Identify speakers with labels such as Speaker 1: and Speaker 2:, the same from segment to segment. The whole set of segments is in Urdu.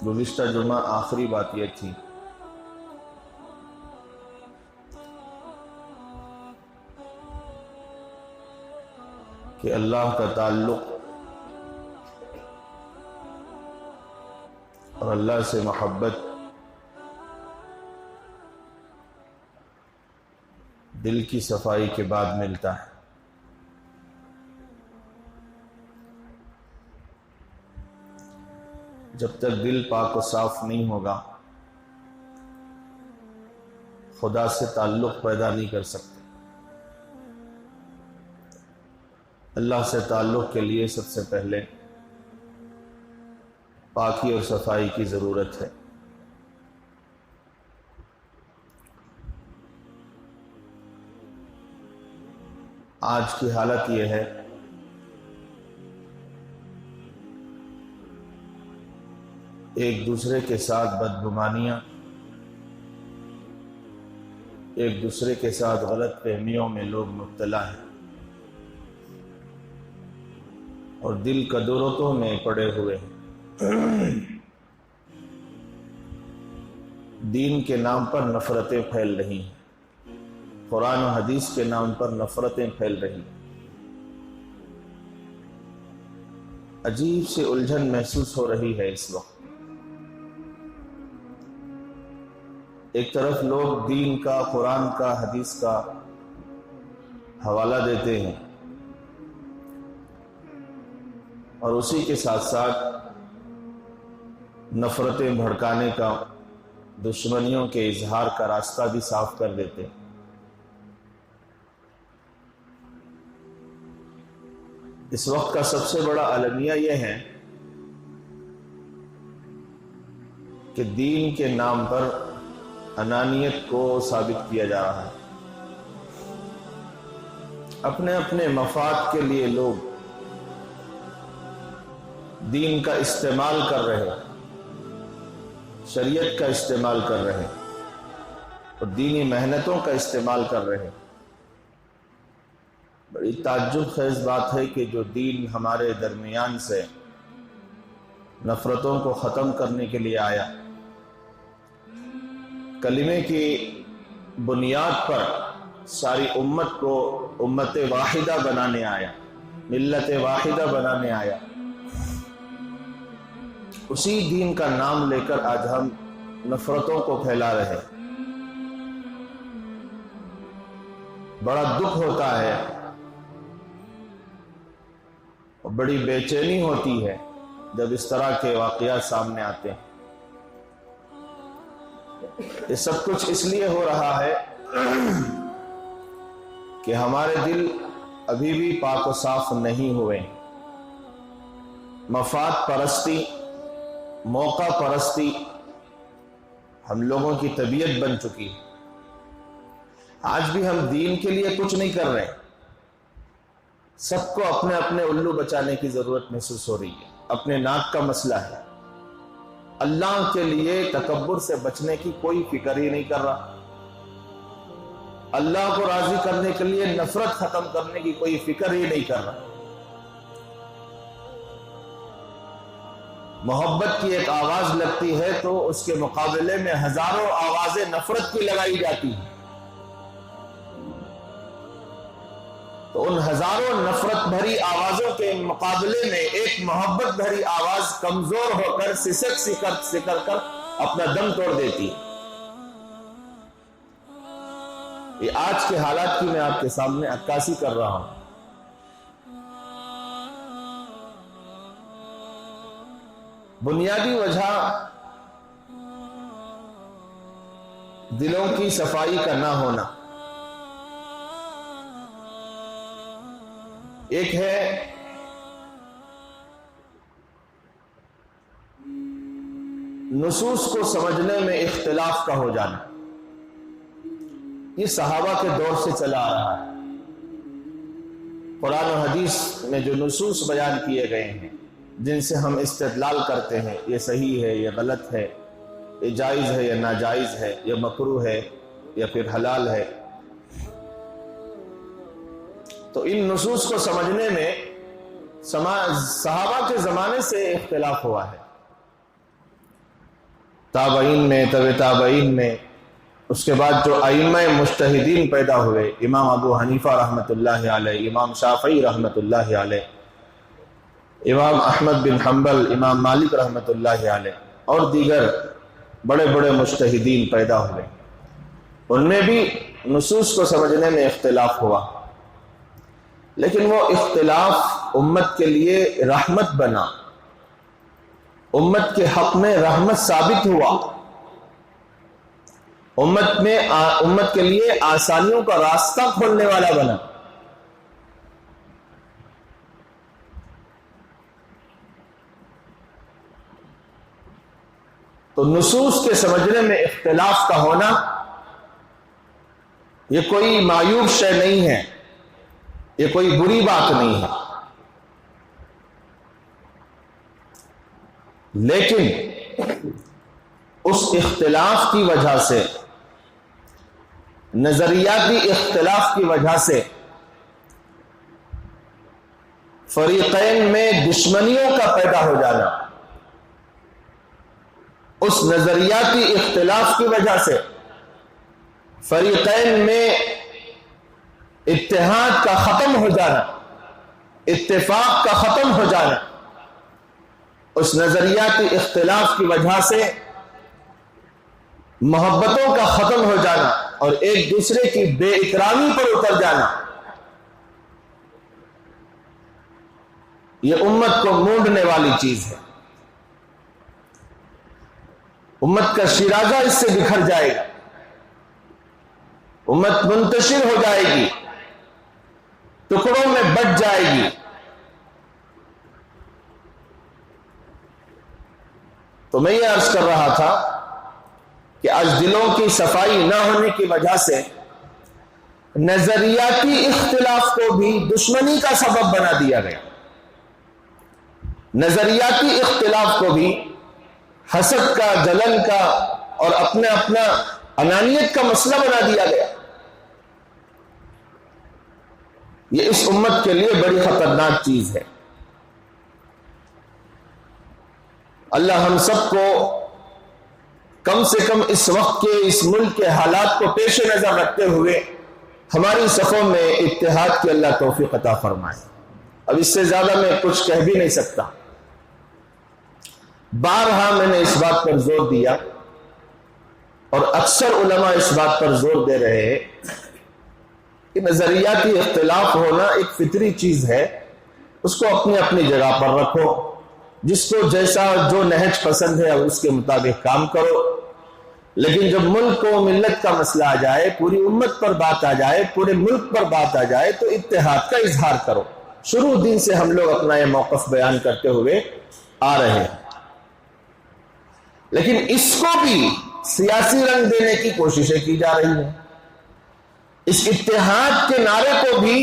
Speaker 1: گزشتہ جمعہ آخری بات یہ تھی کہ اللہ کا تعلق اور اللہ سے محبت دل کی صفائی کے بعد ملتا ہے۔ جب تک دل پاک و صاف نہیں ہوگا خدا سے تعلق پیدا نہیں کر سکتے۔ اللہ سے تعلق کے لیے سب سے پہلے پاکی اور صفائی کی ضرورت ہے۔ آج کی حالت یہ ہے ایک دوسرے کے ساتھ بدگمانیاں، ایک دوسرے کے ساتھ غلط فہمیوں میں لوگ مبتلا ہیں اور دل کدورتوں میں پڑے ہوئے ہیں۔ دین کے نام پر نفرتیں پھیل رہی ہیں، قرآن و حدیث کے نام پر نفرتیں پھیل رہی ہیں۔ عجیب سی الجھن محسوس ہو رہی ہے اس وقت۔ ایک طرف لوگ دین کا، قرآن کا، حدیث کا حوالہ دیتے ہیں اور اسی کے ساتھ ساتھ نفرتیں بھڑکانے کا، دشمنیوں کے اظہار کا راستہ بھی صاف کر دیتے ہیں۔ اس وقت کا سب سے بڑا المیہ یہ ہے کہ دین کے نام پر انانیت کو ثابت کیا جا رہا ہے۔ اپنے اپنے مفاد کے لیے لوگ دین کا استعمال کر رہے ہیں، شریعت کا استعمال کر رہے ہیں اور دینی محنتوں کا استعمال کر رہے ہیں۔ بڑی تعجب خیز بات ہے کہ جو دین ہمارے درمیان سے نفرتوں کو ختم کرنے کے لیے آیا، کلمے کی بنیاد پر ساری امت کو امت واحدہ بنانے آیا، ملت واحدہ بنانے آیا، اسی دین کا نام لے کر آج ہم نفرتوں کو پھیلا رہے ہیں۔ بڑا دکھ ہوتا ہے اور بڑی بے چینی ہوتی ہے جب اس طرح کے واقعات سامنے آتے ہیں۔ یہ سب کچھ اس لیے ہو رہا ہے کہ ہمارے دل ابھی بھی پاک و صاف نہیں ہوئے۔ مفاد پرستی، موقع پرستی ہم لوگوں کی طبیعت بن چکی ہے۔ آج بھی ہم دین کے لیے کچھ نہیں کر رہے، سب کو اپنے اپنے الو بچانے کی ضرورت محسوس ہو رہی ہے، اپنے ناک کا مسئلہ ہے۔ اللہ کے لیے تکبر سے بچنے کی کوئی فکر ہی نہیں کر رہا، اللہ کو راضی کرنے کے لیے نفرت ختم کرنے کی کوئی فکر ہی نہیں کر رہا۔ محبت کی ایک آواز لگتی ہے تو اس کے مقابلے میں ہزاروں آوازیں نفرت کی لگائی جاتی ہیں، تو ان ہزاروں نفرت بھری آوازوں کے مقابلے میں ایک محبت بھری آواز کمزور ہو کر سکر کر اپنا دم توڑ دیتی ہے۔ یہ آج کے حالات کی میں آپ کے سامنے عکاسی کر رہا ہوں۔ بنیادی وجہ دلوں کی صفائی کا نہ ہونا۔ ایک ہے نصوص کو سمجھنے میں اختلاف کا ہو جانا۔ یہ صحابہ کے دور سے چلا آ رہا ہے۔ قرآن و حدیث میں جو نصوص بیان کیے گئے ہیں، جن سے ہم استدلال کرتے ہیں، یہ صحیح ہے، یہ غلط ہے، یہ جائز ہے یا ناجائز ہے، یہ مکروہ ہے یا پھر حلال ہے، تو ان نصوص کو سمجھنے میں صحابہ کے زمانے سے اختلاف ہوا ہے۔ تابعین میں، طب تابعین میں، اس کے بعد جو ائمہ مجتہدین پیدا ہوئے، امام ابو حنیفہ رحمۃ اللہ علیہ، امام شافعی رحمۃ اللہ علیہ، امام احمد بن حنبل، امام مالک رحمۃ اللہ علیہ، اور دیگر بڑے بڑے مجتہدین پیدا ہوئے، ان میں بھی نصوص کو سمجھنے میں اختلاف ہوا، لیکن وہ اختلاف امت کے لیے رحمت بنا، امت کے حق میں رحمت ثابت ہوا، امت کے لیے آسانیوں کا راستہ کھولنے والا بنا۔ تو نصوص کے سمجھنے میں اختلاف کا ہونا یہ کوئی معیوب شے نہیں ہے، یہ کوئی بری بات نہیں ہے، لیکن اس اختلاف کی وجہ سے، نظریاتی اختلاف کی وجہ سے فریقین میں دشمنیوں کا پیدا ہو جانا، اس نظریاتی اختلاف کی وجہ سے فریقین میں اتحاد کا ختم ہو جانا، اتفاق کا ختم ہو جانا، اس نظریاتی اختلاف کی وجہ سے محبتوں کا ختم ہو جانا اور ایک دوسرے کی بے اکرامی پر اتر جانا، یہ امت کو مونڈنے والی چیز ہے۔ امت کا شیرازہ اس سے بکھر جائے گا، امت منتشر ہو جائے گی، ٹکڑوں میں بٹ جائے گی۔ تو میں یہ عرض کر رہا تھا کہ آج دلوں کی صفائی نہ ہونے کی وجہ سے نظریاتی اختلاف کو بھی دشمنی کا سبب بنا دیا گیا، نظریاتی اختلاف کو بھی حسد کا، جلن کا اور اپنا انانیت کا مسئلہ بنا دیا گیا۔ یہ اس امت کے لیے بڑی خطرناک چیز ہے۔ اللہ ہم سب کو کم سے کم اس وقت کے، اس ملک کے حالات کو پیش نظر رکھتے ہوئے ہماری صفوں میں اتحاد کی اللہ توفیق عطا فرمائے۔ اب اس سے زیادہ میں کچھ کہہ بھی نہیں سکتا۔ بارہا میں نے اس بات پر زور دیا اور اکثر علماء اس بات پر زور دے رہے ہیں کہ نظریاتی اختلاف ہونا ایک فطری چیز ہے، اس کو اپنی اپنی جگہ پر رکھو، جس کو جیسا جو نہج پسند ہے اس کے مطابق کام کرو، لیکن جب ملک و ملت کا مسئلہ آ جائے، پوری امت پر بات آ جائے، پورے ملک پر بات آ جائے تو اتحاد کا اظہار کرو۔ شروع دن سے ہم لوگ اپنا یہ موقف بیان کرتے ہوئے آ رہے ہیں، لیکن اس کو بھی سیاسی رنگ دینے کی کوششیں کی جا رہی ہیں، اس اتحاد کے نعرے کو بھی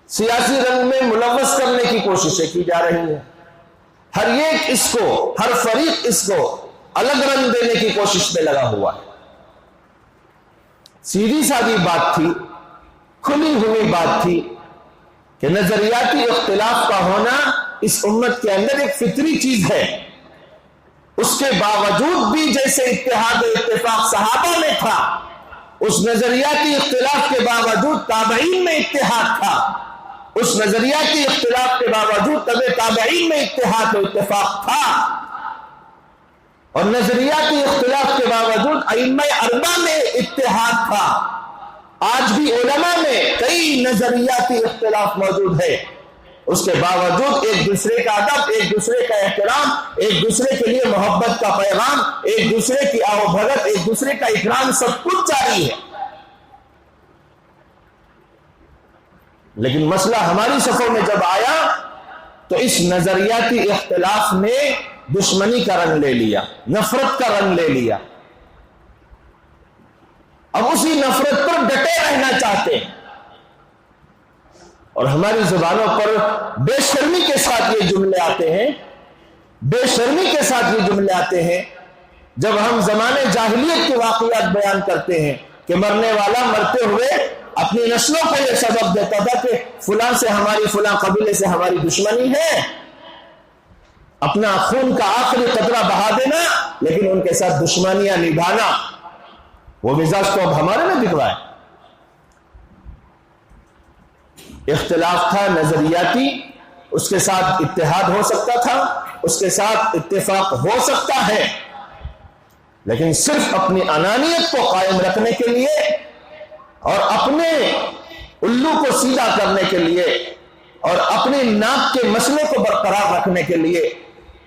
Speaker 1: سیاسی رنگ میں ملوث کرنے کی کوششیں کی جا رہی ہیں، ہر ایک اس کو، ہر فریق اس کو الگ رنگ دینے کی کوشش میں لگا ہوا ہے۔ سیدھی سادی بات تھی، کھلی ہوئی بات تھی کہ نظریاتی اختلاف کا ہونا اس امت کے اندر ایک فطری چیز ہے، اس کے باوجود بھی جیسے اتحاد و اتفاق صحابہ میں تھا، اس نظریاتی اختلاف کے باوجود تابعین میں اتحاد تھا، اس نظریاتی اختلاف کے باوجود تابعین میں اتحاد و اتفاق تھا، اور نظریاتی اختلاف کے باوجود ائمہ اربعہ میں اتحاد تھا۔ آج بھی علماء میں کئی نظریاتی اختلاف موجود ہے، اس کے باوجود ایک دوسرے کا ادب، ایک دوسرے کا احترام، ایک دوسرے کے لیے محبت کا پیغام، ایک دوسرے کی آو بھگت، ایک دوسرے کا اکرام، سب کچھ جاری ہے۔ لیکن مسئلہ ہماری صفوں میں جب آیا تو اس نظریاتی اختلاف نے دشمنی کا رنگ لے لیا، نفرت کا رنگ لے لیا۔ اب اسی نفرت پر ڈٹے رہنا چاہتے ہیں، اور ہماری زبانوں پر بے شرمی کے ساتھ یہ جملے آتے ہیں، بے شرمی کے ساتھ یہ جملے آتے ہیں جب ہم زمانے جاہلیت کے واقعات بیان کرتے ہیں کہ مرنے والا مرتے ہوئے اپنی نسلوں کو یہ سبق دیتا تھا کہ فلاں سے ہماری، فلاں قبیلے سے ہماری دشمنی ہے، اپنا خون کا آخری قطرہ بہا دینا لیکن ان کے ساتھ دشمنیاں نبھانا، وہ مزاج تو اب ہمارے میں دکھ رہا ہے۔ اختلاف تھا نظریاتی، اس کے ساتھ اتحاد ہو سکتا تھا، اس کے ساتھ اتفاق ہو سکتا ہے، لیکن صرف اپنی انانیت کو قائم رکھنے کے لیے اور اپنے الو کو سیدھا کرنے کے لیے اور اپنے ناک کے مسئلے کو برقرار رکھنے کے لیے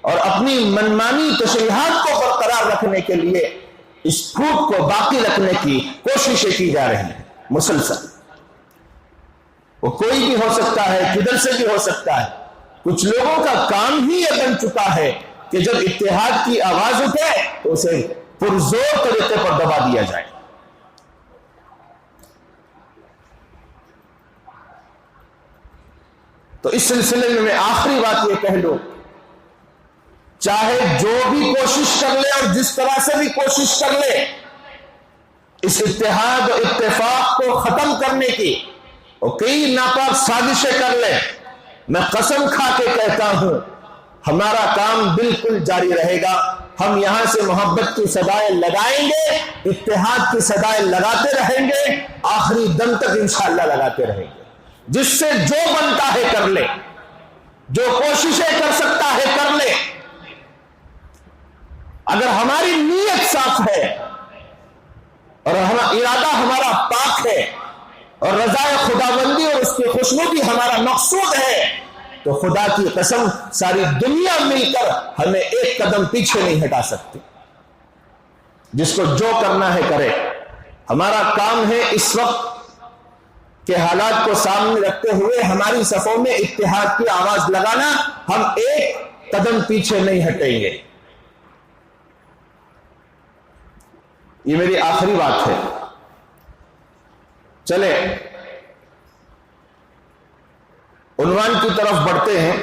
Speaker 1: اور اپنی منمانی تشریحات کو برقرار رکھنے کے لیے اس پھوٹ کو باقی رکھنے کی کوششیں کی جا رہی ہیں مسلسل۔ وہ کوئی بھی ہو سکتا ہے، کدھر سے بھی ہو سکتا ہے۔ کچھ لوگوں کا کام ہی یہ بن چکا ہے کہ جب اتحاد کی آواز اٹھے تو اسے پرزور طریقے پر دبا دیا جائے۔ تو اس سلسلے میں آخری بات یہ کہہ لوں، چاہے جو بھی کوشش کر لے اور جس طرح سے بھی کوشش کر لے اس اتحاد و اتفاق کو ختم کرنے کی، اور کئی ناپاک سازشیں کر لے، میں قسم کھا کے کہتا ہوں ہمارا کام بالکل جاری رہے گا۔ ہم یہاں سے محبت کی صدائیں لگائیں گے، اتحاد کی صدائیں لگاتے رہیں گے، آخری دم تک انشاءاللہ لگاتے رہیں گے۔ جس سے جو بنتا ہے کر لے، جو کوششیں کر سکتا ہے کر لے۔ اگر ہماری نیت صاف ہے اور ارادہ ہمارا پاک ہے اور رضائے خداوندی اور اس کی خوشنودی ہمارا مقصود ہے تو خدا کی قسم ساری دنیا مل کر ہمیں ایک قدم پیچھے نہیں ہٹا سکتی۔ جس کو جو کرنا ہے کرے۔ ہمارا کام ہے اس وقت کے حالات کو سامنے رکھتے ہوئے ہماری صفوں میں اتحاد کی آواز لگانا، ہم ایک قدم پیچھے نہیں ہٹیں گے۔ یہ میری آخری بات ہے۔ چلیں عنوان کی طرف بڑھتے ہیں۔